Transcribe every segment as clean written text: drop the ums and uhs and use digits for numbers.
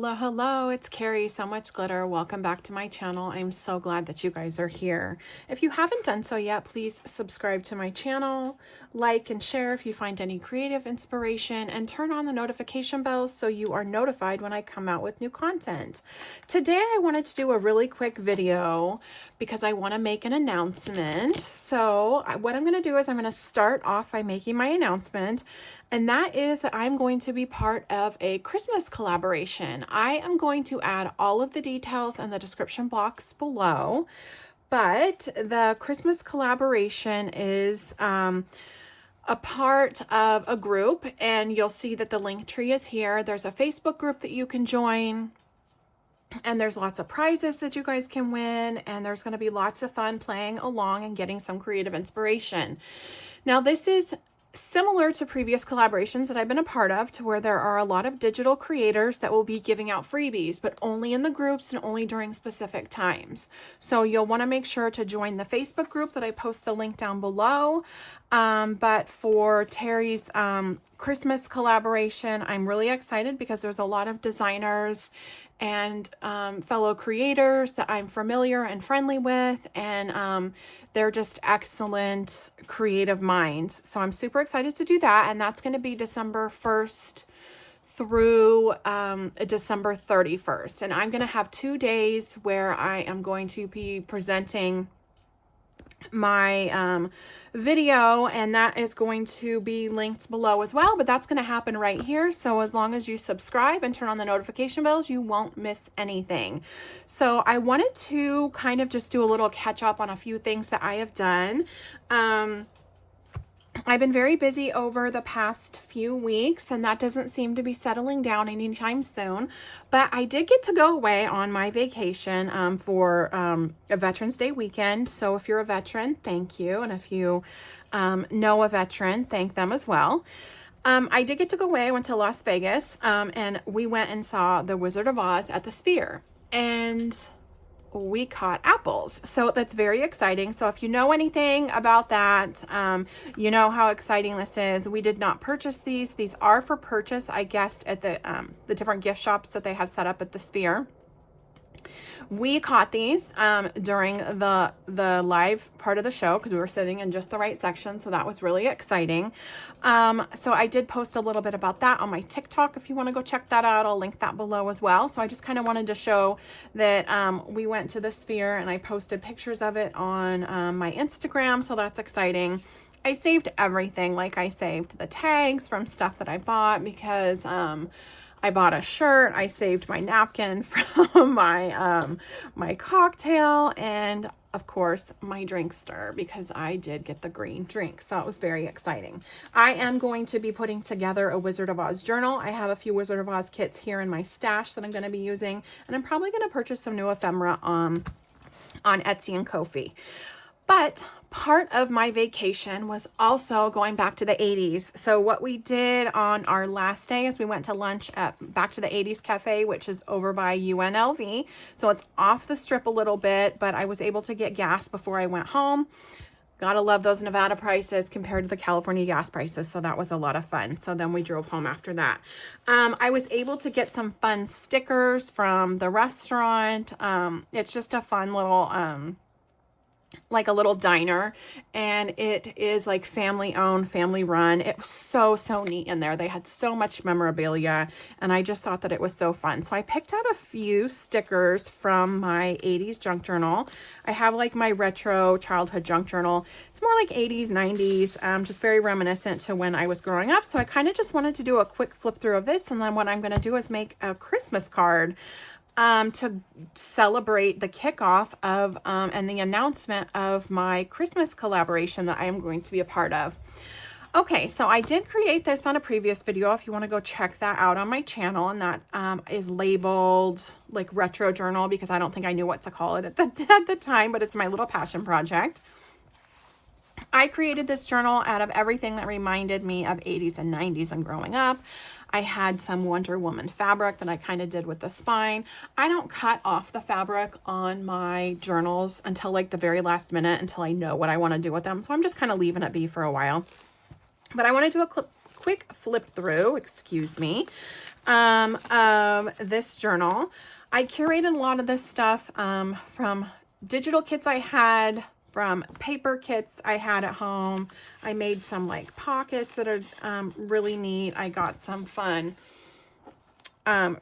Hello, hello, it's Carrie, So Much Glitter. Welcome back to my channel. I'm so glad that you guys are here. If you haven't done so yet, please subscribe to my channel, like and share if you find any creative inspiration, and turn on the notification bells so you are notified when I come out with new content. Today I wanted to do a really quick video because I want to make an announcement. So what I'm going to do is I'm going to start off by making my announcement, and that is that I'm going to be part of a Christmas collaboration. I am going to add all of the details in the description box below, but the Christmas collaboration is a part of a group, and you'll see that the link tree is here. There's a Facebook group that you can join, and there's lots of prizes that you guys can win, and there's going to be lots of fun playing along and getting some creative inspiration. Now, this is similar to previous collaborations that I've been a part of, to where there are a lot of digital creators that will be giving out freebies, but only in the groups and only during specific times. So you'll want to make sure to join the Facebook group that I post the link down below. But for Terry's Christmas collaboration, I'm really excited because there's a lot of designers and fellow creators that I'm familiar and friendly with, and they're just excellent creative minds. So I'm super excited to do that, and that's going to be December 1st through December 31st. And I'm going to have 2 days where I am going to be presenting my video, and that is going to be linked below as well, but that's going to happen right here. So as long as you subscribe and turn on the notification bells, you won't miss anything. So I wanted to kind of just do a little catch up on a few things that I have done. I've been very busy over the past few weeks, and that doesn't seem to be settling down anytime soon. But I did get to go away on my vacation for a Veterans Day weekend. So if you're a veteran, thank you. And if you know a veteran, thank them as well. I did get to go away. I went to Las Vegas, and we went and saw The Wizard of Oz at the Sphere. And we caught apples. So that's very exciting. So if you know anything about that, you know how exciting this is. We did not purchase these. These are for purchase, I guessed, at the different gift shops that they have set up at the Sphere. We caught these during the live part of the show because we were sitting in just the right section, so that was really exciting. So I did post a little bit about that on my TikTok. If you want to go check that out, I'll link that below as well. So I just kind of wanted to show that we went to the Sphere, and I posted pictures of it on my Instagram, so that's exciting. I saved everything. Like, I saved the tags from stuff that I bought because I bought a shirt. I saved my napkin from my cocktail, and of course my drink stir, because I did get the green drink. So it was very exciting. I am going to be putting together a Wizard of Oz journal. I have a few Wizard of Oz kits here in my stash that I'm going to be using, and I'm probably going to purchase some new ephemera on Etsy and Ko-fi. But part of my vacation was also going back to the 80s. So what we did on our last day is we went to lunch at Back to the 80s Cafe, which is over by UNLV. So it's off the strip a little bit, but I was able to get gas before I went home. Gotta love those Nevada prices compared to the California gas prices. So that was a lot of fun. So then we drove home after that. I was able to get some fun stickers from the restaurant. It's just a fun little like a little diner, and it is like family owned, family run. It was so neat in there. They had so much memorabilia, and I just thought that it was so fun. So I picked out a few stickers from my 80s junk journal. I have like my retro childhood junk journal. It's more like 80s, 90s, just very reminiscent to when I was growing up. So I kind of just wanted to do a quick flip through of this, and then what I'm going to do is make a Christmas card to celebrate the kickoff of and the announcement of my Christmas collaboration that I am going to be a part of. Okay, so I did create this on a previous video if you want to go check that out on my channel, and that is labeled like retro journal because I don't think I knew what to call it at the time, but it's my little passion project. I created this journal out of everything that reminded me of 80s and 90s and growing up. I had some Wonder Woman fabric that I kind of did with the spine. I don't cut off the fabric on my journals until like the very last minute, until I know what I want to do with them. So I'm just kind of leaving it be for a while. But I want to do a quick flip through, excuse me, of this journal. I curated a lot of this stuff from digital kits I had, from paper kits I had at home. I made some like pockets that are really neat. I got some fun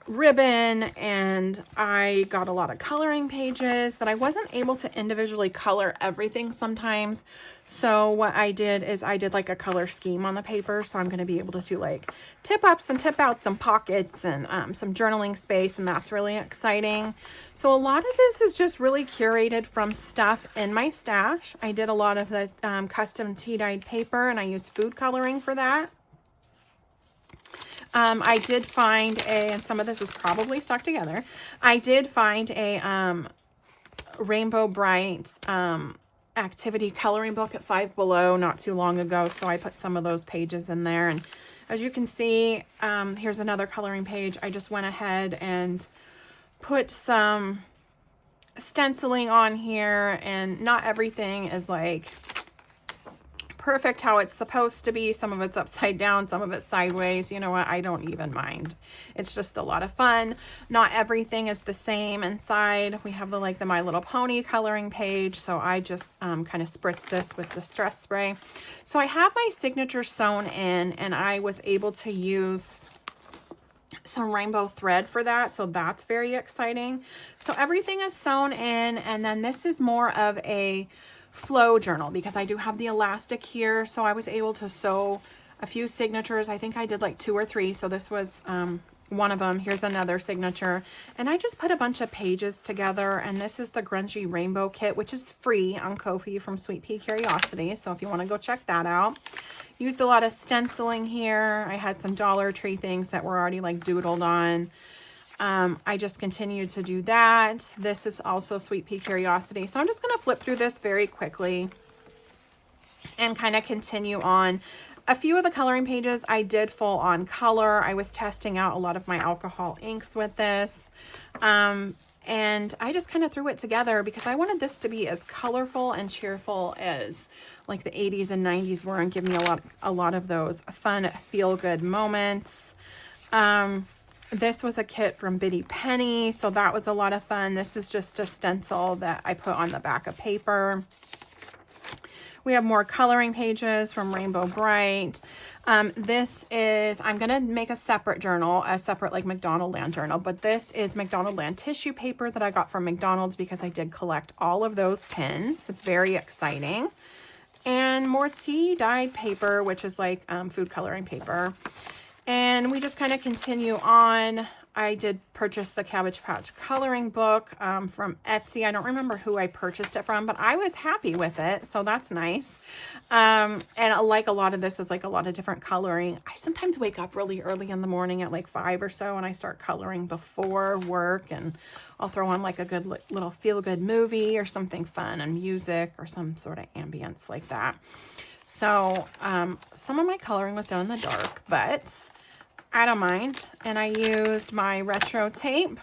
ribbon, and I got a lot of coloring pages that I wasn't able to individually color everything sometimes. So what I did is I did like a color scheme on the paper. So I'm going to be able to do like tip ups and tip outs and pockets and some journaling space, and that's really exciting. So a lot of this is just really curated from stuff in my stash. I did a lot of the custom tea dyed paper, and I used food coloring for that. I did find and some of this is probably stuck together. I did find a Rainbow Bright activity coloring book at Five Below not too long ago. So I put some of those pages in there. And as you can see, here's another coloring page. I just went ahead and put some stenciling on here, and not everything is like perfect how it's supposed to be. Some of it's upside down, some of it's sideways. You know what? I don't even mind. It's just a lot of fun. Not everything is the same inside. We have the My Little Pony coloring page. So I just kind of spritzed this with Distress Spray. So I have my signature sewn in, and I was able to use some rainbow thread for that. So that's very exciting. So everything is sewn in, and then this is more of a flow journal because I do have the elastic here. So I was able to sew a few signatures. I think I did like 2 or 3. So this was one of them. Here's another signature. And I just put a bunch of pages together. And this is the Grungy Rainbow Kit, which is free on Ko-fi from Sweet Pea Curiosity. So if you want to go check that out. Used a lot of stenciling here. I had some Dollar Tree things that were already like doodled on. I just continued to do that. This is also Sweet Pea Curiosity. So I'm just going to flip through this very quickly and kind of continue on. A few of the coloring pages I did full on color. I was testing out a lot of my alcohol inks with this. And I just kind of threw it together because I wanted this to be as colorful and cheerful as like the 80s and 90s were, and give me a lot of those fun feel-good moments. This was a kit from Bitty Penny, so that was a lot of fun. This is just a stencil that I put on the back of paper. We have more coloring pages from Rainbow Bright. This is, I'm going to make a separate journal, a separate like McDonald Land journal, but this is McDonald Land tissue paper that I got from McDonald's because I did collect all of those tins. Very exciting. And more tea dyed paper, which is like food coloring paper. And we just kind of continue on. I did purchase the Cabbage Patch coloring book from Etsy. I don't remember who I purchased it from, but I was happy with it. So that's nice. And like a lot of this is like a lot of different coloring. I sometimes wake up really early in the morning at like 5 or so, and I start coloring before work, and I'll throw on like a good little feel-good movie or something fun and music or some sort of ambience like that. So some of my coloring was done in the dark, but I don't mind. And I used my retro tape,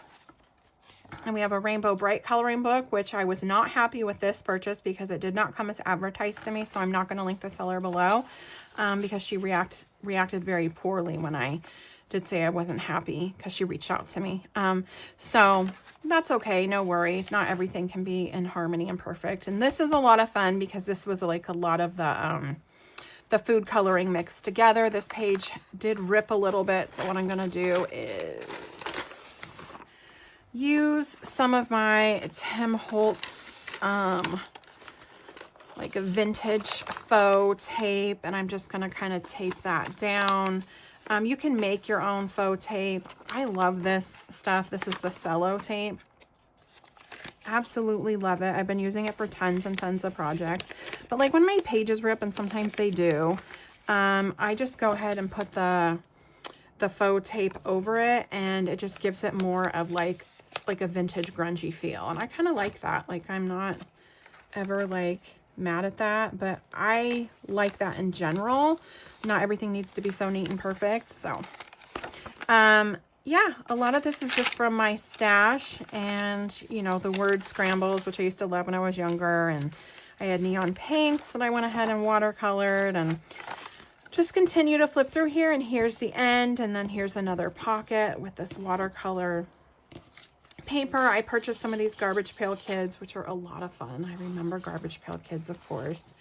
and we have a Rainbow Bright coloring book, which I was not happy with this purchase because it did not come as advertised to me. So I'm not going to link the seller below because she reacted very poorly when I did say I wasn't happy because she reached out to me. So that's okay. No worries. Not everything can be in harmony and perfect. And this is a lot of fun because this was like a lot of the food coloring mixed together. This page did rip a little bit, so what I'm going to do is use some of my Tim Holtz like a vintage faux tape, and I'm just going to kind of tape that down. You can make your own faux tape. I love this stuff. This is the cello tape. Absolutely love it. I've been using it for tons and tons of projects. But like when my pages rip, and sometimes they do, I just go ahead and put the faux tape over it, and it just gives it more of like a vintage grungy feel. And I kind of like that. Like I'm not ever like mad at that, but I like that in general. Not everything needs to be so neat and perfect. So yeah, a lot of this is just from my stash, and you know, the word scrambles, which I used to love when I was younger, and I had neon paints that I went ahead and watercolored, and just continue to flip through here, and here's the end, and then here's another pocket with this watercolor paper. I purchased some of these Garbage Pail Kids, which are a lot of fun. I remember Garbage Pail Kids, of course.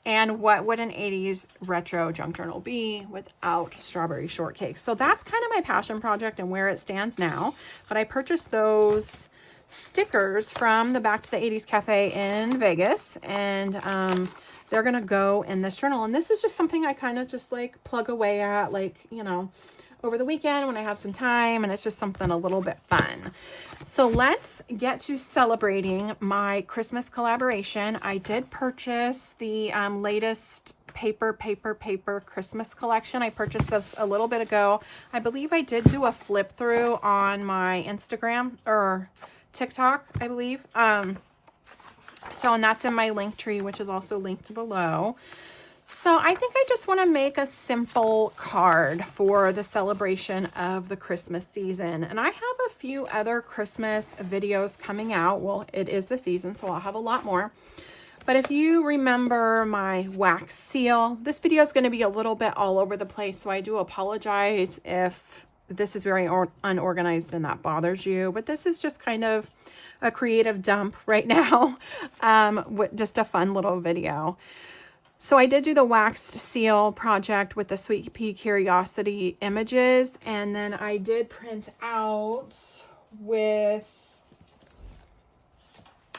And what would an 80s retro junk journal be without strawberry shortcake? So that's kind of my passion project and where it stands now. But I purchased those stickers from the Back to the 80s Cafe in Vegas, and they're gonna go in this journal. And this is just something I kind of just like plug away at, like, you know, over the weekend when I have some time, and it's just something a little bit fun. So let's get to celebrating my Christmas collaboration. I did purchase the latest paper Christmas collection. I purchased this a little bit ago. I believe I did do a flip through on my Instagram or TikTok, I believe. And that's in my link tree, which is also linked below. So I think I just want to make a simple card for the celebration of the Christmas season. And I have a few other Christmas videos coming out. Well, it is the season, so I'll have a lot more. But if you remember my wax seal, this video is going to be a little bit all over the place. So I do apologize if this is very unorganized and that bothers you. But this is just kind of a creative dump right now. With just a fun little video. So I did do the waxed seal project with the Sweet Pea Curiosity images, and then I did print out with,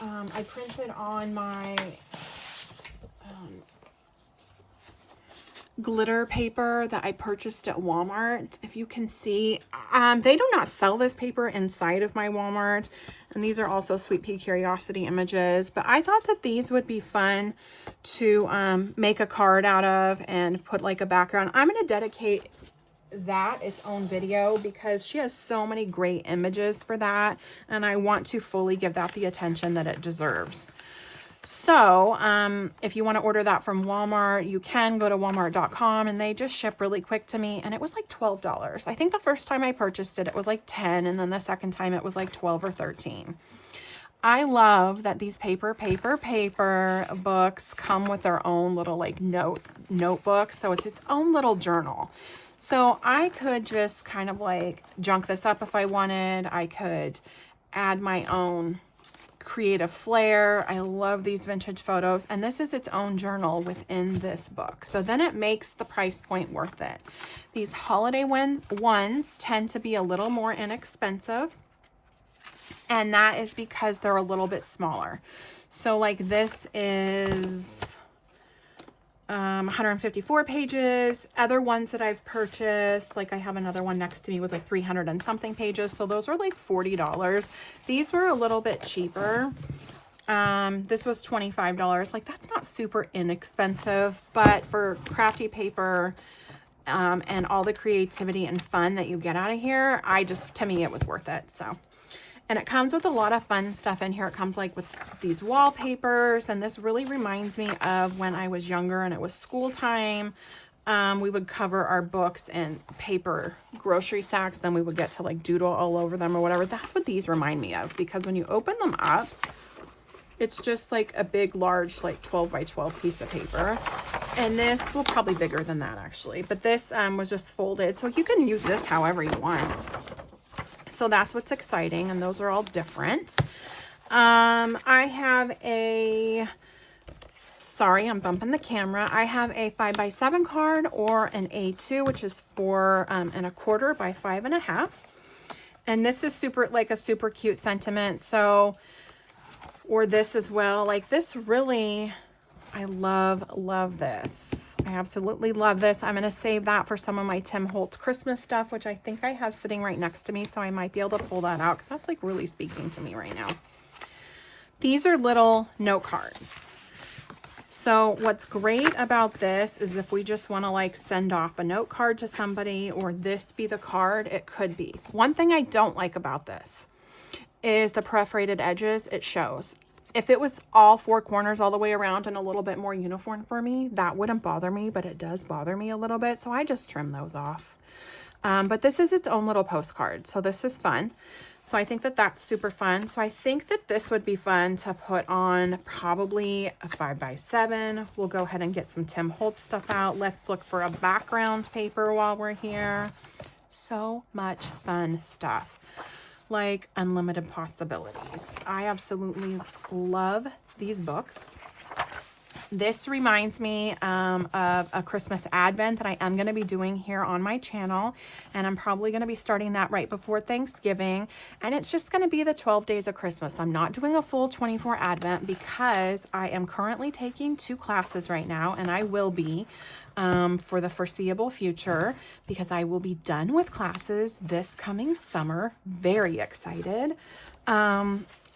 I printed on my glitter paper that I purchased at Walmart. If you can see, they do not sell this paper inside of my Walmart. And these are also Sweet Pea Curiosity images. But I thought that these would be fun to make a card out of and put like a background. I'm going to dedicate that its own video because she has so many great images for that. And I want to fully give that the attention that it deserves. So if you want to order that from Walmart, you can go to walmart.com, and they just ship really quick to me. And it was like $12. I think the first time I purchased it, it was like 10. And then the second time it was like 12 or 13. I love that these paper books come with their own little like notebooks. So it's its own little journal. So I could just kind of like junk this up if I wanted. I could add my own creative flair. I love these vintage photos, and this is its own journal within this book. So then it makes the price point worth it. These holiday ones tend to be a little more inexpensive, and that is because they're a little bit smaller. So like this is 154 pages. Other ones that I've purchased, like I have another one next to me with like 300 and something pages. So those are like $40. These were a little bit cheaper. This was $25. Like that's not super inexpensive, but for crafty paper, and all the creativity and fun that you get out of here, to me, it was worth it. So. And it comes with a lot of fun stuff in here. It comes like with these wallpapers. And this really reminds me of when I was younger and it was school time. We would cover our books in paper grocery sacks. Then we would get to like doodle all over them or whatever. That's what these remind me of. Because when you open them up, it's just like a big, large, like 12 by 12 piece of paper. And this, well, probably bigger than that actually. But this was just folded. So you can use this however you want. So that's what's exciting, and those are all different. I have sorry, I'm bumping the camera. I have a 5x7 card or an A2, which is 4 1/4 by 5 1/2. And this is a super cute sentiment. So, or this as well. Like this really, I love this. I absolutely love this. I'm going to save that for some of my Tim Holtz Christmas stuff, which I think I have sitting right next to me. So I might be able to pull that out because that's like really speaking to me right now. These are little note cards. So what's great about this is if we just want to like send off a note card to somebody or this be the card, it could be. One thing I don't like about this is the perforated edges. It shows. If it was all 4 corners all the way around and a little bit more uniform for me, that wouldn't bother me, but it does bother me a little bit. So I just trim those off. But this is its own little postcard. So this is fun. So I think that that's super fun. So I think that this would be fun to put on probably a 5x7. We'll go ahead and get some Tim Holtz stuff out. Let's look for a background paper while we're here. So much fun stuff, like unlimited possibilities. I absolutely love these books. This reminds me of a Christmas Advent that I am going to be doing here on my channel, and I'm probably going to be starting that right before Thanksgiving, and it's just going to be the 12 days of Christmas. I'm not doing a full 24 Advent because I am currently taking 2 classes right now, and I will be for the foreseeable future because I will be done with classes this coming summer. Very excited.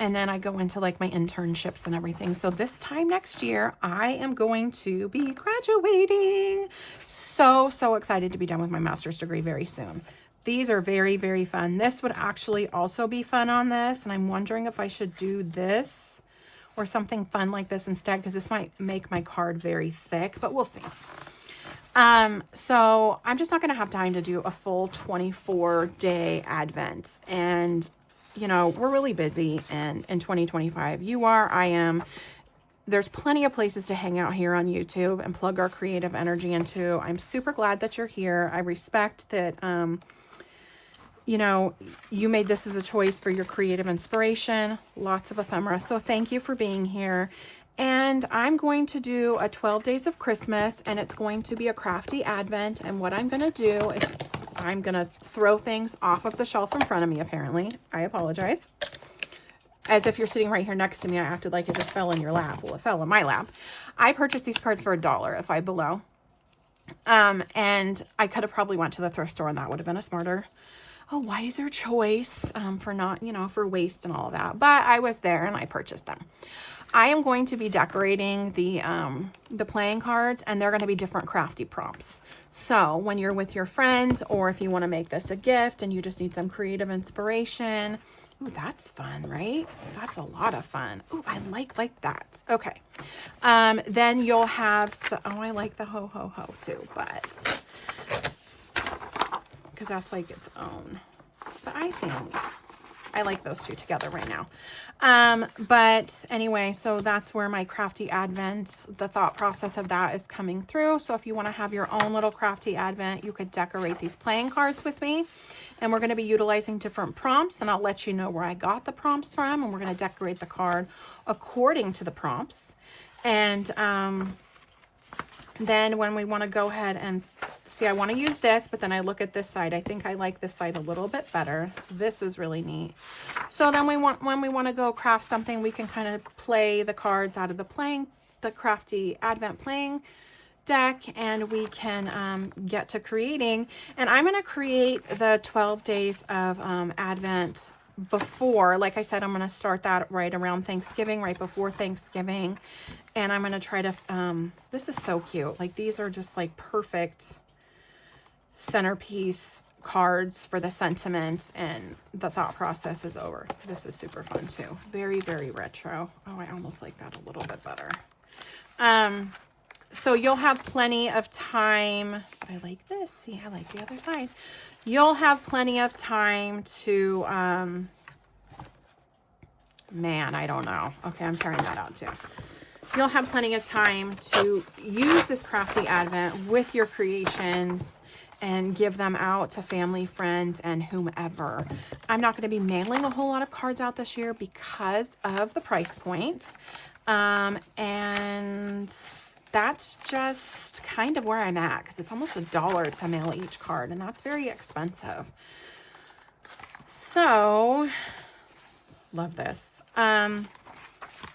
And then I go into like my internships and everything. So this time next year, I am going to be graduating. So excited to be done with my master's degree very soon. These are very, very fun. This would actually also be fun on this. And I'm wondering if I should do this or something fun like this instead, because this might make my card very thick, but we'll see. So I'm just not going to have time to do a full 24-day Advent. And you know, we're really busy in 2025. You are, I am. There's plenty of places to hang out here on YouTube and plug our creative energy into. I'm super glad that you're here. I respect that, you know, you made this as a choice for your creative inspiration. Lots of ephemera. So thank you for being here. And I'm going to do a 12 days of Christmas, and it's going to be a crafty Advent. And what I'm going to do is I'm going to throw things off of the shelf in front of me, apparently. I apologize. As if you're sitting right here next to me, I acted like it just fell in your lap. Well, it fell in my lap. I purchased these cards for $1 at Five Below. And I could have probably went to the thrift store, and that would have been a smarter, a wiser choice for not, you know, for waste and all of that. But I was there and I purchased them. I am going to be decorating the playing cards, and they're going to be different crafty prompts. So when you're with your friends, or if you want to make this a gift and you just need some creative inspiration, ooh, that's fun, right? That's a lot of fun. Ooh, I like that. Okay. Then you'll have, oh, I like the ho, ho, ho too, but, because that's like its own. But I think I like those two together right now. But anyway, so that's where my crafty Advent, the thought process of that is coming through. So if you want to have your own little crafty Advent, you could decorate these playing cards with me. And we're going to be utilizing different prompts, and I'll let you know where I got the prompts from. And we're going to decorate the card according to the prompts. And then when we want to go ahead and see, I want to use this, but then I look at this side. I think I like this side a little bit better. This is really neat. So then when we want to go craft something, we can kind of play the cards out of the crafty Advent playing deck, and we can get to creating. And I'm going to create the 12 days of Advent before, like I said, I'm going to start that right around Thanksgiving, right before Thanksgiving. And I'm going to try to, this is so cute. Like, these are just like perfect centerpiece cards for the sentiment, and the thought process is over. This is super fun too. Very, very retro. Oh, I almost like that a little bit better. So you'll have plenty of time. I like this. See, I like the other side. You'll have plenty of time to, man, I don't know. Okay, I'm tearing that out too. You'll have plenty of time to use this crafty Advent with your creations and give them out to family, friends, and whomever. I'm not going to be mailing a whole lot of cards out this year because of the price point. And that's just kind of where I'm at, because it's almost $1 to mail each card, and that's very expensive. So, love this.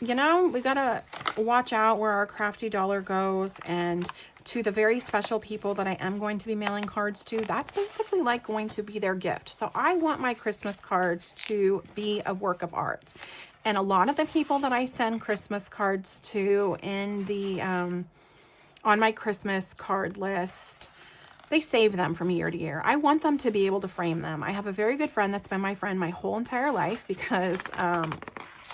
You know, we gotta watch out where our crafty dollar goes, and to the very special people that I am going to be mailing cards to, that's basically like going to be their gift. So I want my Christmas cards to be a work of art. And a lot of the people that I send Christmas cards to in the, on my Christmas card list, they save them from year to year. I want them to be able to frame them. I have a very good friend that's been my friend my whole entire life because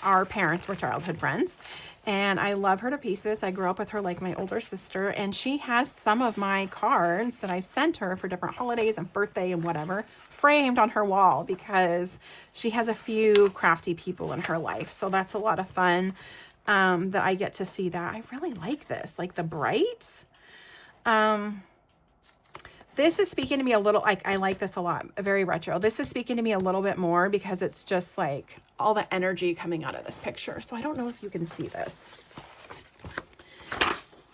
our parents were childhood friends, and I love her to pieces. I grew up with her like my older sister, and she has some of my cards that I've sent her for different holidays and birthday and whatever framed on her wall because she has a few crafty people in her life. So that's a lot of fun that I get to see that. I really like this, like the bright. This is speaking to me a little, like, I like this a lot, very retro. This is speaking to me a little bit more because it's just like all the energy coming out of this picture. So I don't know if you can see this.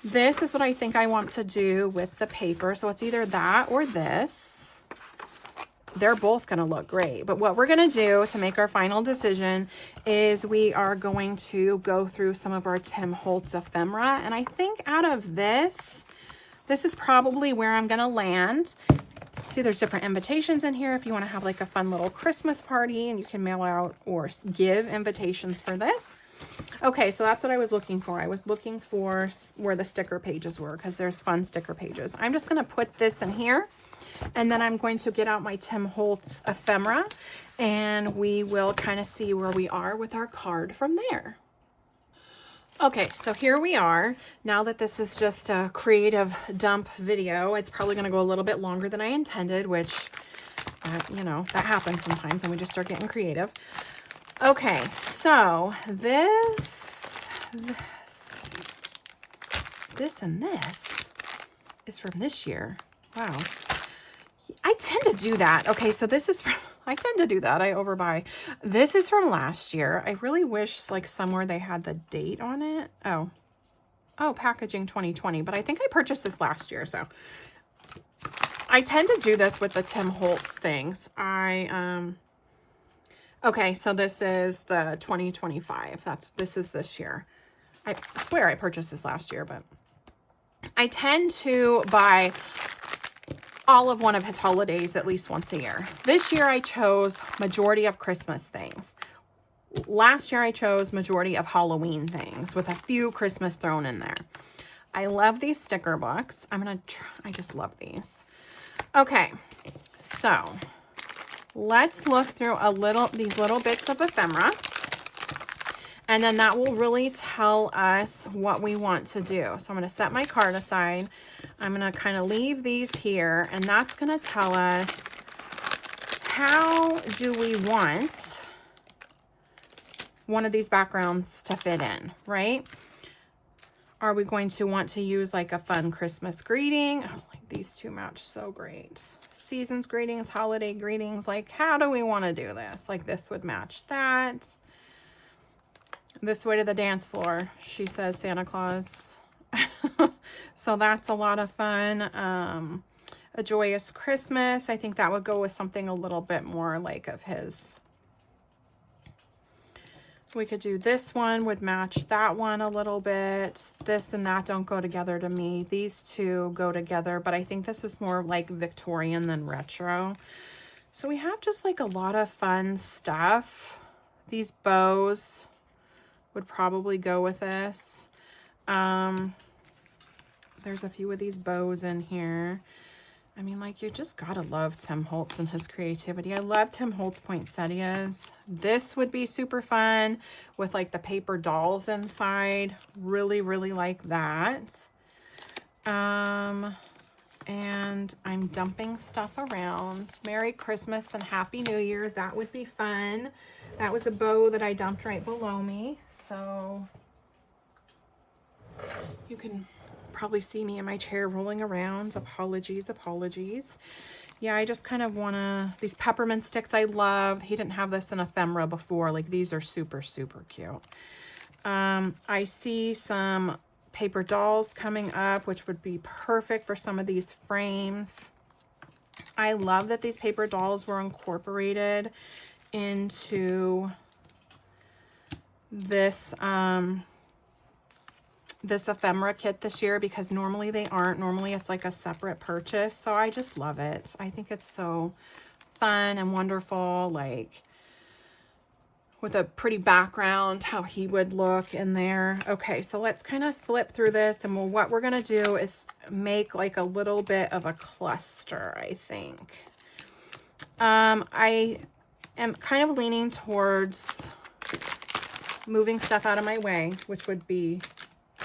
This is what I think I want to do with the paper. So it's either that or this. They're both going to look great. But what we're going to do to make our final decision is we are going to go through some of our Tim Holtz ephemera. And I think out of this is probably where I'm going to land. See, there's different invitations in here if you want to have like a fun little Christmas party, and you can mail out or give invitations for this. Okay, so that's what I was looking for. I was looking for where the sticker pages were because there's fun sticker pages. I'm just going to put this in here, and then I'm going to get out my Tim Holtz ephemera, and we will kind of see where we are with our card from there. Okay, so here we are. Now that this is just a creative dump video, it's probably going to go a little bit longer than I intended, which, you know, that happens sometimes when we just start getting creative. Okay, so this and this is from this year. Wow. I tend to do that. Okay, so this is from, I tend to do that. I overbuy. This is from last year. I really wish like somewhere they had the date on it. Oh, packaging 2020, but I think I purchased this last year. So I tend to do this with the Tim Holtz things. Okay, so this is the 2025. This is this year. I swear I purchased this last year, but I tend to buy all of one of his holidays at least once a year. This year I chose majority of Christmas things. Last year I chose majority of Halloween things with a few Christmas thrown in there. I love these sticker books. I just love these. Okay, so let's look through these little bits of ephemera, and then that will really tell us what we want to do. So I'm going to set my card aside. I'm going to kind of leave these here, and that's going to tell us how do we want one of these backgrounds to fit in, right? Are we going to want to use like a fun Christmas greeting? Oh, like these two match so great. Seasons greetings, holiday greetings. Like, how do we want to do this? Like, this would match that. This way to the dance floor, she says Santa Claus. So that's a lot of fun. A joyous Christmas. I think that would go with something a little bit more like of his. We could do this one, would match that one a little bit. This and that don't go together to me. These two go together, but I think this is more like Victorian than retro. So we have just like a lot of fun stuff. These bows would probably go with this. There's a few of these bows in here. I mean, like, you just gotta love Tim Holtz and his creativity. I love Tim Holtz poinsettias. This would be super fun with like the paper dolls inside. Really, really like that. And I'm dumping stuff around. Merry Christmas and Happy New Year. That would be fun. That was a bow that I dumped right below me. So you can probably see me in my chair rolling around. Apologies. Yeah, I just kind of want to, these peppermint sticks I love. He didn't have this in ephemera before. Like, these are super, super cute. I see some paper dolls coming up, which would be perfect for some of these frames. I love that these paper dolls were incorporated into this this ephemera kit this year, because normally they aren't. Normally it's like a separate purchase. So I just love it. I think it's so fun and wonderful, like with a pretty background, how he would look in there. Okay, so let's kind of flip through this, and what we're gonna do is make like a little bit of a cluster, I think. I am kind of leaning towards moving stuff out of my way, which would be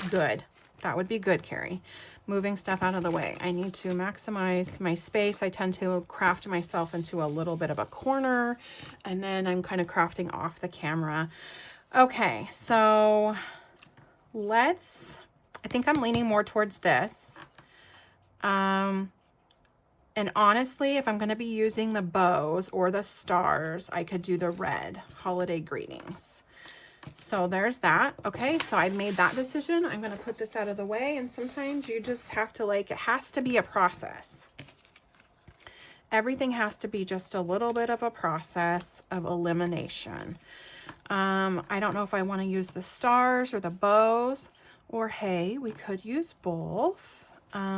good. That would be good, Carrie. Moving stuff out of the way. I need to maximize my space. I tend to craft myself into a little bit of a corner, and then I'm kind of crafting off the camera. Okay, so I think I'm leaning more towards this. And honestly, if I'm going to be using the bows or the stars, I could do the red holiday greetings. So there's that. Okay, so I made that decision. I'm going to put this out of the way. And sometimes you just have to, like, it has to be a process. Everything has to be just a little bit of a process of elimination. I don't know if I want to use the stars or the bows, or hey, we could use both.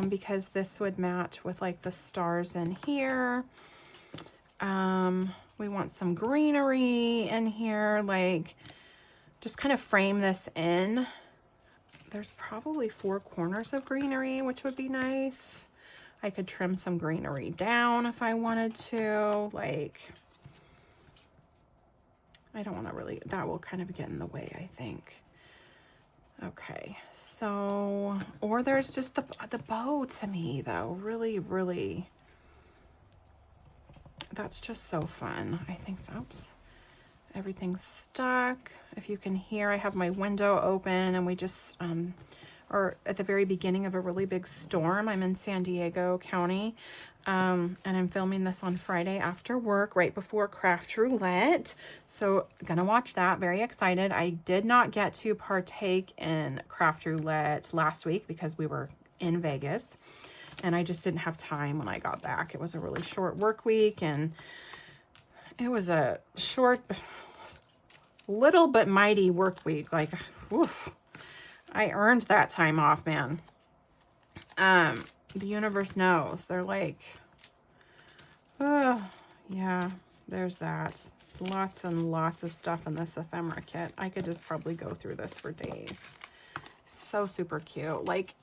Because this would match with like the stars in here. We want some greenery in here, like just kind of frame this in. There's probably 4 corners of greenery, which would be nice. I could trim some greenery down if I wanted to, like, I don't want to really, that will kind of get in the way, I think. Okay, so, or there's just the bow to me though, really, that's just so fun. I think, oops, everything's stuck. If you can hear, I have my window open and we just, are at the very beginning of a really big storm. I'm in San Diego County, and I'm filming this on Friday after work, right before Craft Roulette. So gonna watch that, very excited. I did not get to partake in Craft Roulette last week because we were in Vegas and I just didn't have time when I got back. It was a really short work week and it was a short, little but mighty work week. Like, woof. I earned that time off, man. The universe knows. They're like, oh, yeah, there's that. Lots and lots of stuff in this ephemera kit. I could just probably go through this for days. So super cute. Like,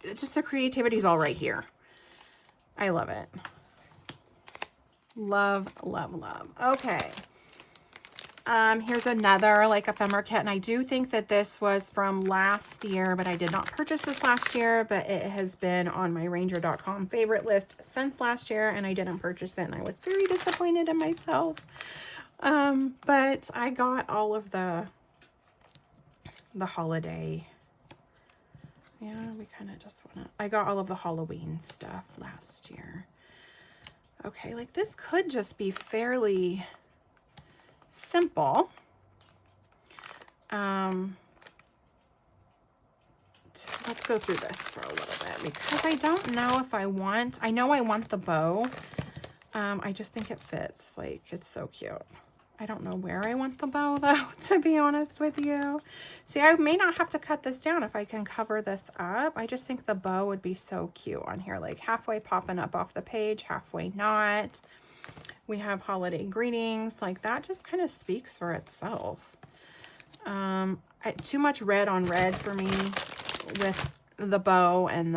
just the creativity's all right here. I love it. Love, love, love. Okay. Here's another like ephemera kit, and I do think that this was from last year, but I did not purchase this last year, but it has been on my ranger.com favorite list since last year, and I didn't purchase it, and I was very disappointed in myself. But I got all of the holiday, yeah, we kind of just want to, I got all of the Halloween stuff last year. Okay, like this could just be fairly simple. Let's go through this for a little bit because I don't know if I know I want the bow. I just think it fits. Like, it's so cute. I don't know where I want the bow though, to be honest with you. See, I may not have to cut this down if I can cover this up. I just think the bow would be so cute on here, like halfway popping up off the page, halfway not. We have holiday greetings, like that just kind of speaks for itself. Too much red on red for me with the bow and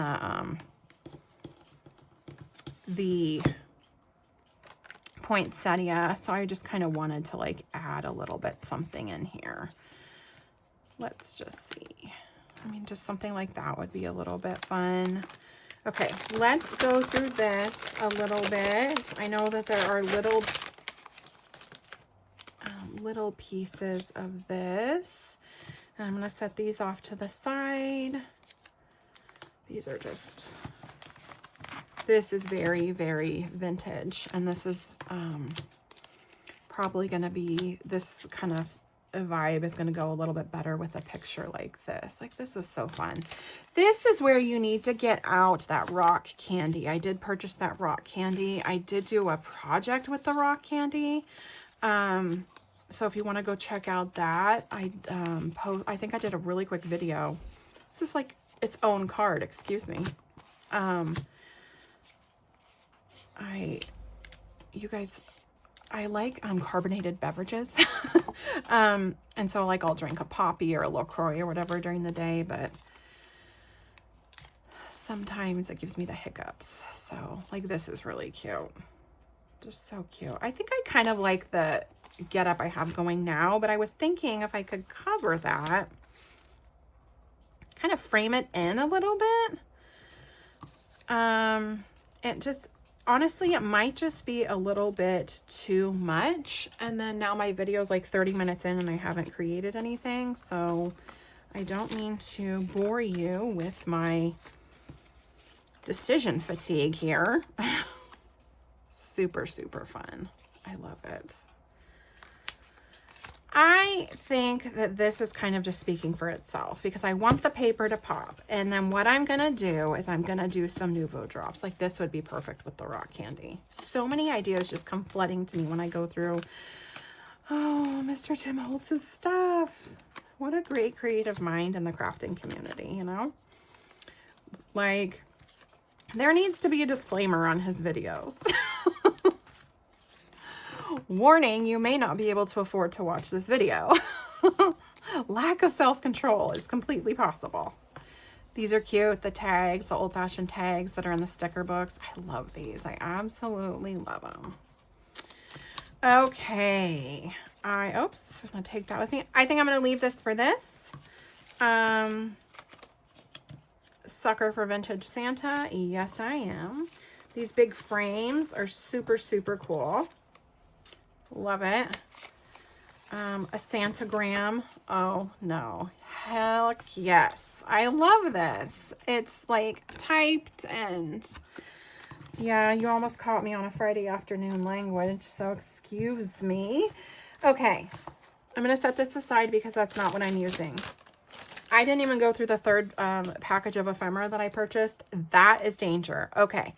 the poinsettia, so I just kind of wanted to like add a little bit something in here. Let's just see. I mean, just something like that would be a little bit fun. Okay, let's go through this a little bit. I know that there are little pieces of this. And I'm going to set these off to the side. These are just, this is very, very vintage. And this is probably going to be, this kind of vibe is going to go a little bit better with a picture like this. Like, this is so fun. This is where you need to get out that rock candy. I did purchase that rock candy. I did do a project with the rock candy. So if you want to go check out that, I think I did a really quick video. This is like its own card, excuse me. You guys, I like carbonated beverages. And so like I'll drink a Poppy or a LaCroix or whatever during the day, but sometimes it gives me the hiccups. So like this is really cute. Just so cute. I think I kind of like the getup I have going now, but I was thinking if I could cover that, kind of frame it in a little bit. It just, honestly, it might just be a little bit too much. And then now my video is like 30 minutes in and I haven't created anything. So I don't mean to bore you with my decision fatigue here. Super, super fun. I love it. I think that this is kind of just speaking for itself because I want the paper to pop. And then what I'm going to do is I'm going to do some Nouveau drops. Like this would be perfect with the rock candy. So many ideas just come flooding to me when I go through, oh, Mr. Tim Holtz's stuff. What a great creative mind in the crafting community, you know? Like, there needs to be a disclaimer on his videos. Warning, you may not be able to afford to watch this video. Lack of self-control is completely possible. These are cute, the tags, the old-fashioned tags that are in the sticker books. I love these. I absolutely love them. Okay. Oops, I'm gonna take that with me. I think I'm gonna leave this for this. Sucker for vintage Santa. Yes, I am. These big frames are super, super cool. Love it. A Santagram. Oh no. Heck yes. I love this. It's like typed and yeah, you almost caught me on a Friday afternoon language, so excuse me. Okay. I'm going to set this aside because that's not what I'm using. I didn't even go through the third package of ephemera that I purchased. That is danger. Okay.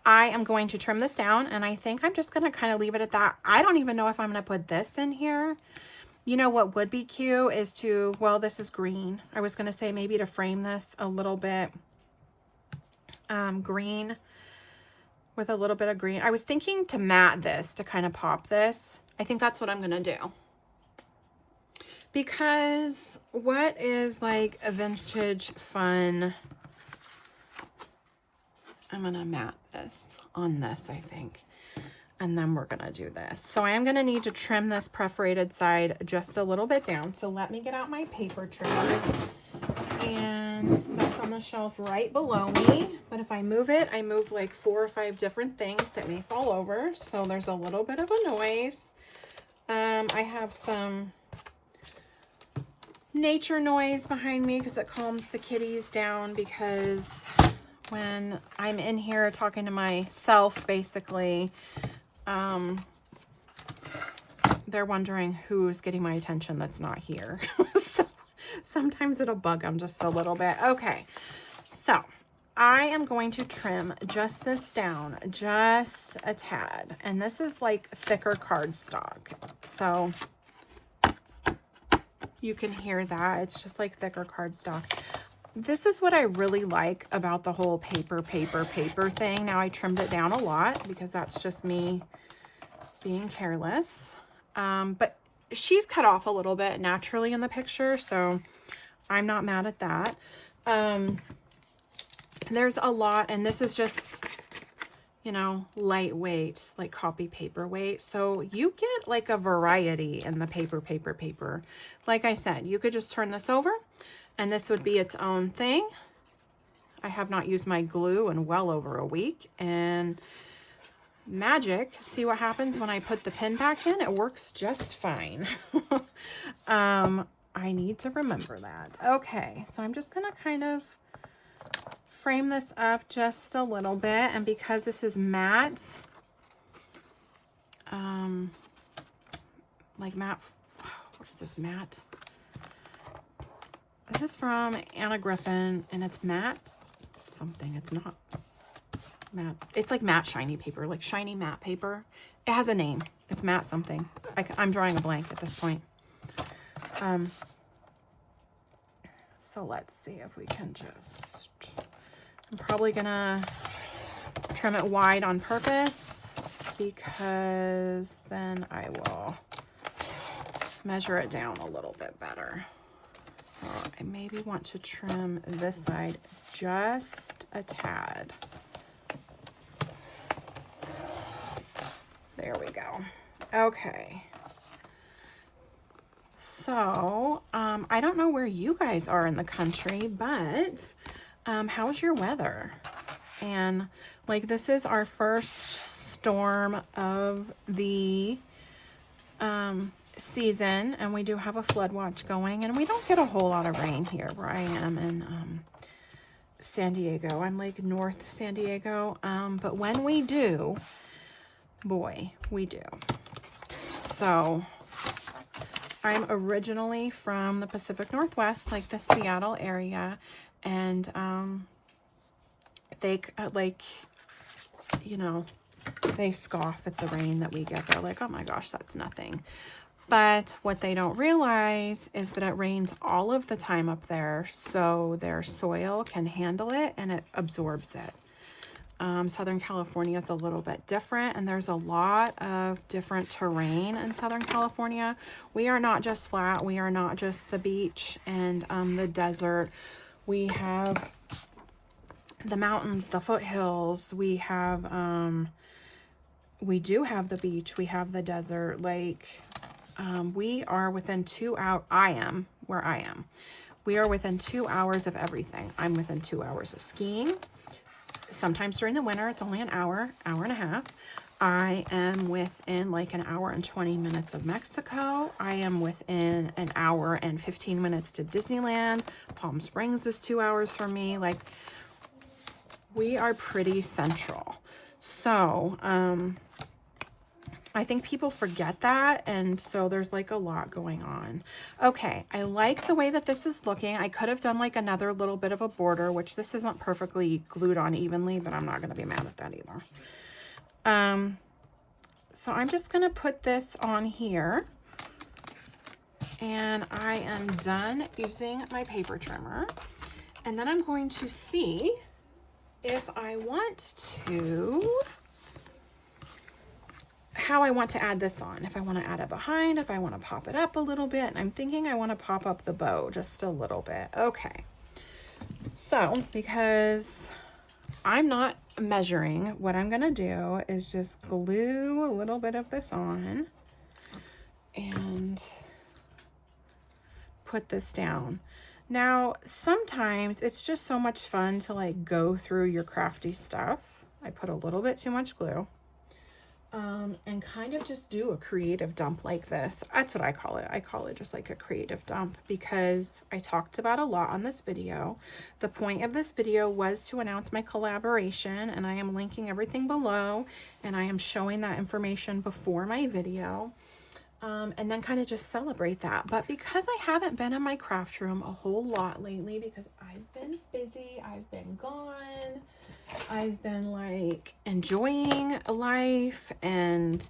I am going to trim this down and I think I'm just going to kind of leave it at that. I don't even know if I'm going to put this in here. You know what would be cute is to, well, this is green. I was going to say maybe to frame this a little bit green with a little bit of green. I was thinking to matte this to kind of pop this. I think that's what I'm going to do. Because what is like a vintage fun? I'm going to matte this on this, I think. And then we're going to do this. So I am going to need to trim this perforated side just a little bit down. So let me get out my paper trimmer. And that's on the shelf right below me. But if I move it, I move like 4 or 5 different things that may fall over. So there's a little bit of a noise. I have some nature noise behind me because it calms the kitties down, because when I'm in here talking to myself, basically, they're wondering who's getting my attention that's not here. So sometimes it'll bug them just a little bit. Okay, so I am going to trim just this down just a tad, and this is like thicker cardstock, so you can hear that. It's just like thicker cardstock. This is what I really like about the whole paper thing. Now I trimmed it down a lot because that's just me being careless. But she's cut off a little bit naturally in the picture, so I'm not mad at that. There's a lot, and this is just, you know, lightweight, like copy paper weight. So you get like a variety in the paper. Like I said, you could just turn this over and this would be its own thing. I have not used my glue in well over a week, and magic. See what happens when I put the pin back in? It works just fine. I need to remember that. Okay, so I'm just gonna kind of frame this up just a little bit, and because this is matte, like matte, what is this, matte? This is from Anna Griffin, and it's matte something. It's not matte. It's like matte shiny paper, like shiny matte paper. It has a name. It's matte something. I'm drawing a blank at this point. So let's see if we can just, I'm probably gonna trim it wide on purpose because then I will measure it down a little bit better. So I maybe want to trim this side just a tad. There we go. Okay. So, I don't know where you guys are in the country, but how's your weather? And like, this is our first storm of the season, and we do have a flood watch going, and we don't get a whole lot of rain here where I am in San Diego. I'm like North San Diego, but when we do, boy, we do. So I'm originally from the Pacific Northwest, like the Seattle area, and they like, you know, they scoff at the rain that we get. They're like, oh my gosh, that's nothing. But what they don't realize is that it rains all of the time up there, so their soil can handle it and it absorbs it. Southern California is a little bit different, and there's a lot of different terrain in Southern California. We are not just flat. We are not just the beach and the desert. We have the mountains, the foothills. We have, we do have the beach. We have the desert. Like, we are within 2 hours. I am where I am. We are within 2 hours of everything. I'm within 2 hours of skiing. Sometimes during the winter, it's only an hour, hour and a half. I am within like an hour and 20 minutes of Mexico. I am within an hour and 15 minutes to Disneyland. Palm Springs is 2 hours from me. Like, we are pretty central. So, I think people forget that, and so there's like a lot going on. Okay, I like the way that this is looking. I could have done like another little bit of a border, which this isn't perfectly glued on evenly, but I'm not going to be mad at that either. So I'm just going to put this on here, and I am done using my paper trimmer, and then I'm going to see if I want to... how I want to add this on. If I want to add it behind, if I want to pop it up a little bit. And I'm thinking I want to pop up the bow just a little bit. Okay. So, because I'm not measuring, what I'm going to do is just glue a little bit of this on and put this down. Now, sometimes it's just so much fun to like go through your crafty stuff. I put a little bit too much glue. And kind of just do a creative dump like this. That's what I call it. I call it just like a creative dump, because I talked about a lot on this video. The point of this video was to announce my collaboration, and I am linking everything below, and I am showing that information before my video. And then kind of just celebrate that. But because I haven't been in my craft room a whole lot lately, because I've been busy, I've been gone, I've been like enjoying life, and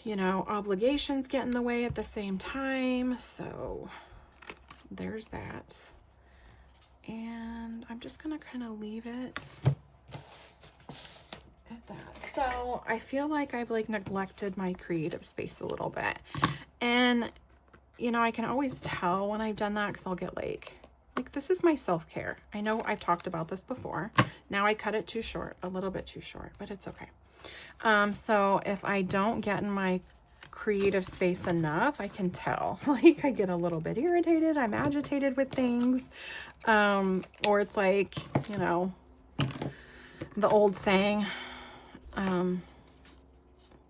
you know, obligations get in the way at the same time. So there's that. And I'm just gonna kind of leave it at that. So I feel like I've like neglected my creative space a little bit, and you know, I can always tell when I've done that, because I'll get like this is my self-care. I know I've talked about this before. Now I cut it too short, a little bit too short, but it's okay. So if I don't get in my creative space enough, I can tell. Like, I get a little bit irritated, I'm agitated with things, or it's like, you know, the old saying,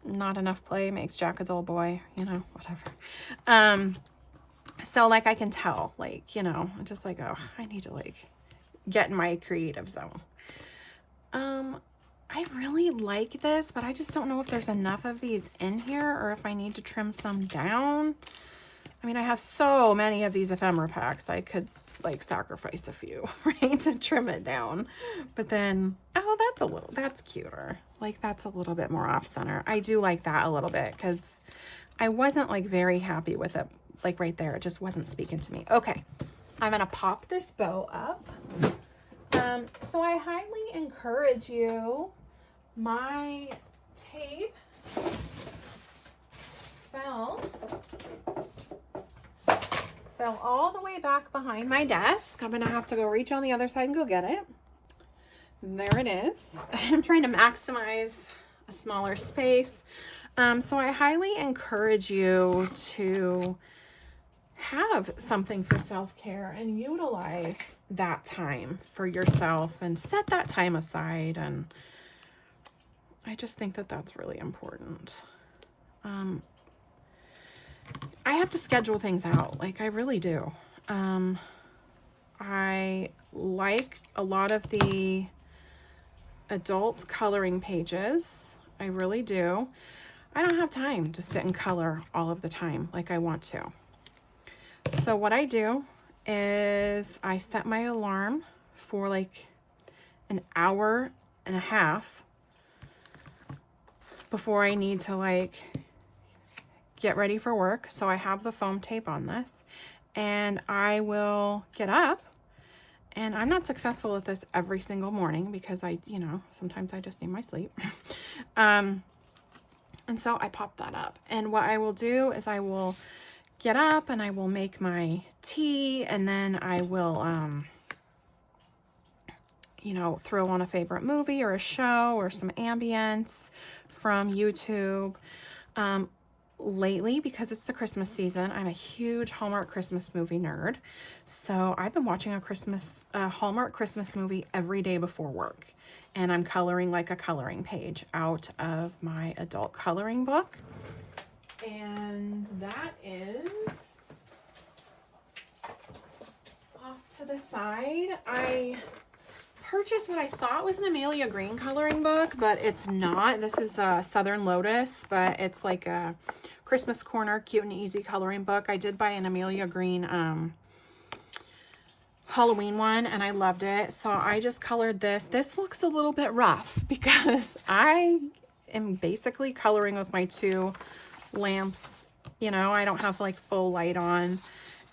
not enough play makes Jack a dull boy, you know, whatever. So like, I can tell, like, you know, I'm just like, oh, I need to like get in my creative zone. I really like this, but I just don't know if there's enough of these in here, or if I need to trim some down. I mean, I have so many of these ephemera packs, I could like sacrifice a few, right, to trim it down. But then, oh, that's cuter. Like, that's a little bit more off center. I do like that a little bit, because I wasn't like very happy with it. Like right there, it just wasn't speaking to me. Okay, I'm gonna pop this bow up. So I highly encourage you. My tape fell all the way back behind my desk. I'm gonna have to go reach on the other side and go get it. There it is. I'm trying to maximize a smaller space. So I highly encourage you to have something for self-care and utilize that time for yourself and set that time aside. And I just think that that's really important. I have to schedule things out. Like, I really do. I like a lot of the adult coloring pages. I really do. I don't have time to sit and color all of the time like I want to. So what I do is I set my alarm for like an hour and a half before I need to like get ready for work. So I have the foam tape on this, and I will get up, and I'm not successful at this every single morning because sometimes I just need my sleep. And so I pop that up, and what I will do is I will get up and I will make my tea, and then I will, throw on a favorite movie or a show or some ambience from YouTube. Lately, because it's the Christmas season, I'm a huge Hallmark Christmas movie nerd. So I've been watching a Hallmark Christmas movie every day before work. And I'm coloring like a coloring page out of my adult coloring book. And that is off to the side. I purchased what I thought was an Amelia Green coloring book, but it's not. This is a Southern Lotus, but it's like a Christmas Corner cute and easy coloring book. I did buy an Amelia Green Halloween one, and I loved it. So I just colored this. This looks a little bit rough because I am basically coloring with my 2 lamps. I don't have like full light on,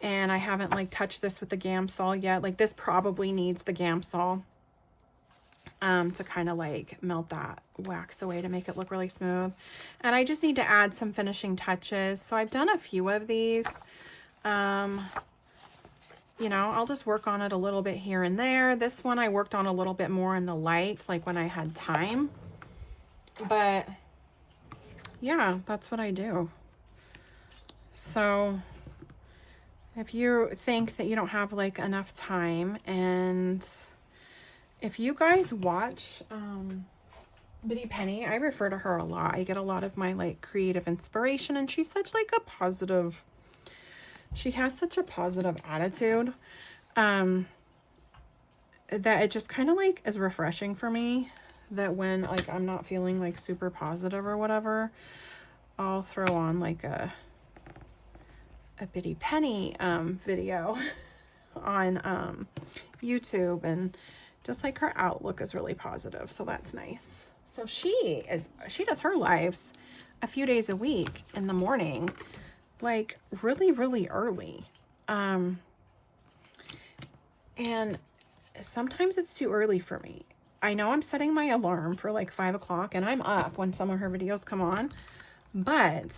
and I haven't like touched this with the Gamsol yet. Like, this probably needs the Gamsol to kind of like melt that wax away to make it look really smooth. And I just need to add some finishing touches. So I've done a few of these. I'll just work on it a little bit here and there. This one I worked on a little bit more in the light, like when I had time. But yeah, that's what I do. So if you think that you don't have like enough time, and if you guys watch Biddy Penny, I refer to her a lot. I get a lot of my like creative inspiration, and she's such like a positive, she has such a positive attitude that it just kind of like is refreshing for me, that when like I'm not feeling like super positive or whatever, I'll throw on like a Biddy Penny video on YouTube, and just like her outlook is really positive. So that's nice. So she does her lives a few days a week in the morning, like really, really early. And sometimes it's too early for me. I know I'm setting my alarm for like 5 o'clock, and I'm up when some of her videos come on, but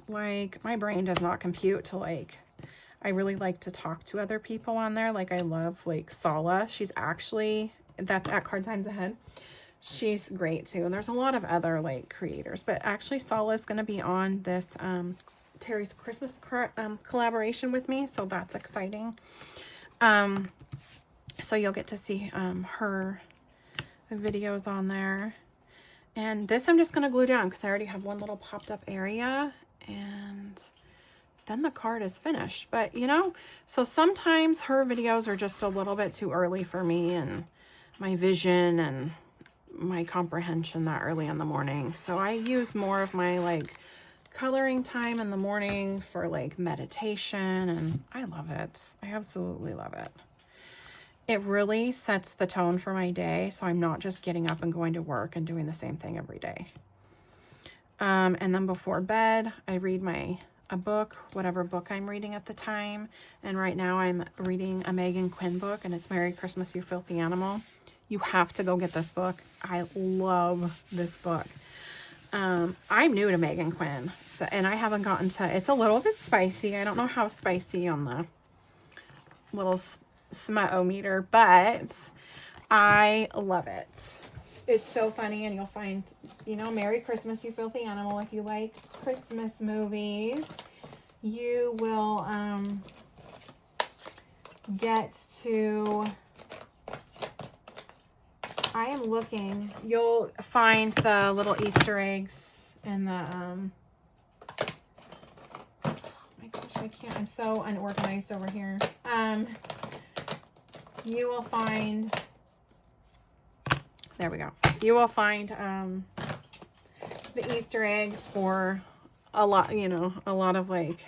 like my brain does not compute to like, I really like to talk to other people on there. Like, I love like Sala. She's actually, that's at Card Times Ahead. She's great too. And there's a lot of other like creators, but actually Sala is going to be on this Terry's Christmas collaboration with me. So that's exciting. So you'll get to see her videos on there. And this I'm just going to glue down because I already have one little popped up area, and then the card is finished. But so sometimes her videos are just a little bit too early for me and my vision and my comprehension that early in the morning. So I use more of my like coloring time in the morning for like meditation, and I love it. I absolutely love it. It really sets the tone for my day, so I'm not just getting up and going to work and doing the same thing every day. And then before bed, I read a book, whatever book I'm reading at the time. And right now I'm reading a Megan Quinn book, and it's Merry Christmas, You Filthy Animal. You have to go get this book. I love this book. I'm new to Megan Quinn, and I haven't gotten to, it's a little bit spicy. I don't know how spicy on the little smut-o-meter, but I love it. It's so funny, and you'll find, you know, Merry Christmas, You Filthy Animal. If you like Christmas movies, you will get to, I am looking, you'll find the little Easter eggs in the, oh my gosh, I can't, I'm so unorganized over here. You will find, there we go. You will find the Easter eggs for a lot, you know, a lot of like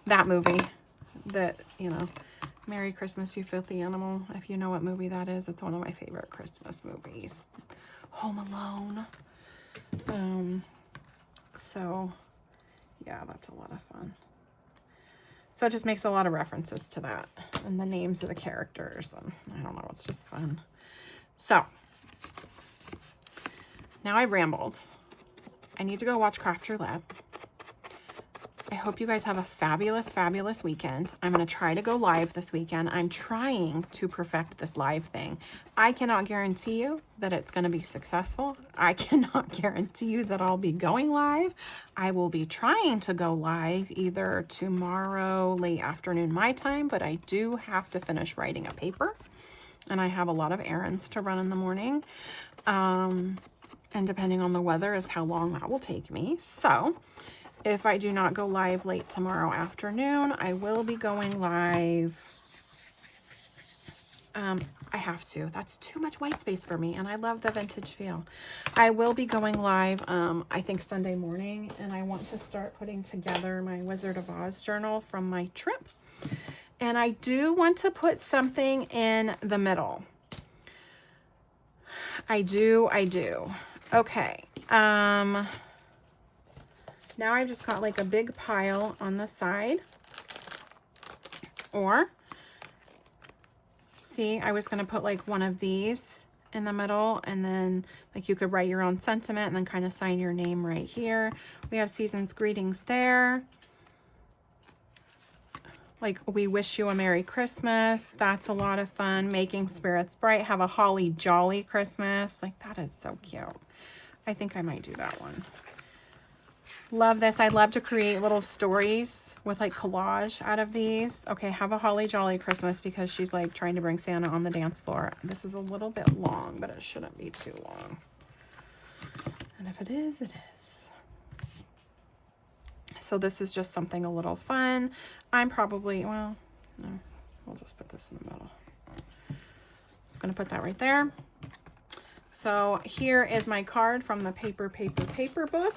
that movie that, you know, Merry Christmas, You Filthy Animal. If you know what movie that is, it's one of my favorite Christmas movies. Home Alone. So yeah, that's a lot of fun. So it just makes a lot of references to that and the names of the characters, and I don't know, it's just fun. So now I've rambled. I need to go watch Craft Roulette. I hope you guys have a fabulous, fabulous weekend. I'm going to try to go live this weekend. I'm trying to perfect this live thing. I cannot guarantee you that it's going to be successful. I cannot guarantee you that I'll be going live. I will be trying to go live either tomorrow, late afternoon my time, but I do have to finish writing a paper, and I have a lot of errands to run in the morning. And depending on the weather is how long that will take me. So if I do not go live late tomorrow afternoon, I will be going live. I have to. That's too much white space for me, and I love the vintage feel. I will be going live, I think Sunday morning, and I want to start putting together my Wizard of Oz journal from my trip. And I do want to put something in the middle. I do. Okay. Now I've just got like a big pile on the side. Or, see, I was going to put like one of these in the middle, and then like you could write your own sentiment and then kind of sign your name right here. We have season's greetings there. Like, we wish you a Merry Christmas. That's a lot of fun. Making spirits bright. Have a holly jolly Christmas. Like, that is so cute. I think I might do that one. Love this. I love to create little stories with like collage out of these. Okay, have a holly jolly Christmas, because she's like trying to bring Santa on the dance floor. This is a little bit long, but it shouldn't be too long. And if it is, it is. So this is just something a little fun. I'm probably, well, no, we'll just put this in the middle. Just gonna put that right there. So here is my card from the paper book.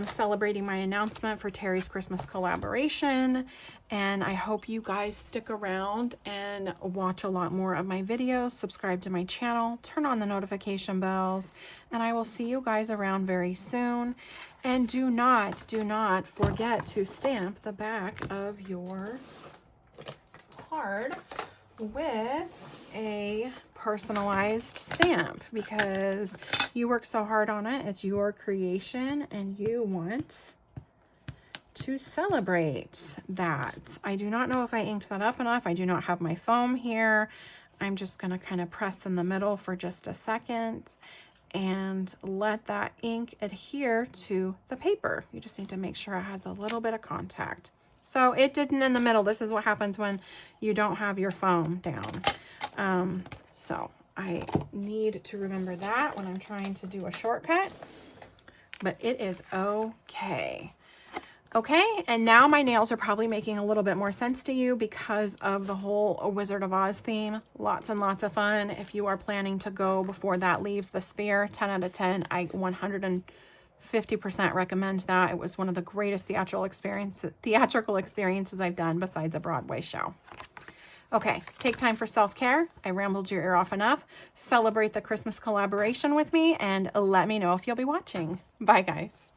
Celebrating my announcement for Terry's Christmas collaboration, and I hope you guys stick around and watch a lot more of my videos. Subscribe to my channel, turn on the notification bells, and I will see you guys around very soon. And do not forget to stamp the back of your card with a personalized stamp, because you work so hard on it. It's your creation, and you want to celebrate that. I do not know if I inked that up enough. I do not have my foam here. I'm just going to kind of press in the middle for just a second and let that ink adhere to the paper. You just need to make sure it has a little bit of contact. So it didn't in the middle. This is what happens when you don't have your foam down. So I need to remember that when I'm trying to do a shortcut, but it is okay. Okay, and now my nails are probably making a little bit more sense to you because of the whole Wizard of Oz theme. Lots and lots of fun. If you are planning to go before that leaves the sphere, 10 out of 10. I 150% recommend that. It was one of the greatest theatrical experiences I've done besides a Broadway show. Okay, take time for self-care. I rambled your ear off enough. Celebrate the Christmas collaboration with me, and let me know if you'll be watching. Bye, guys.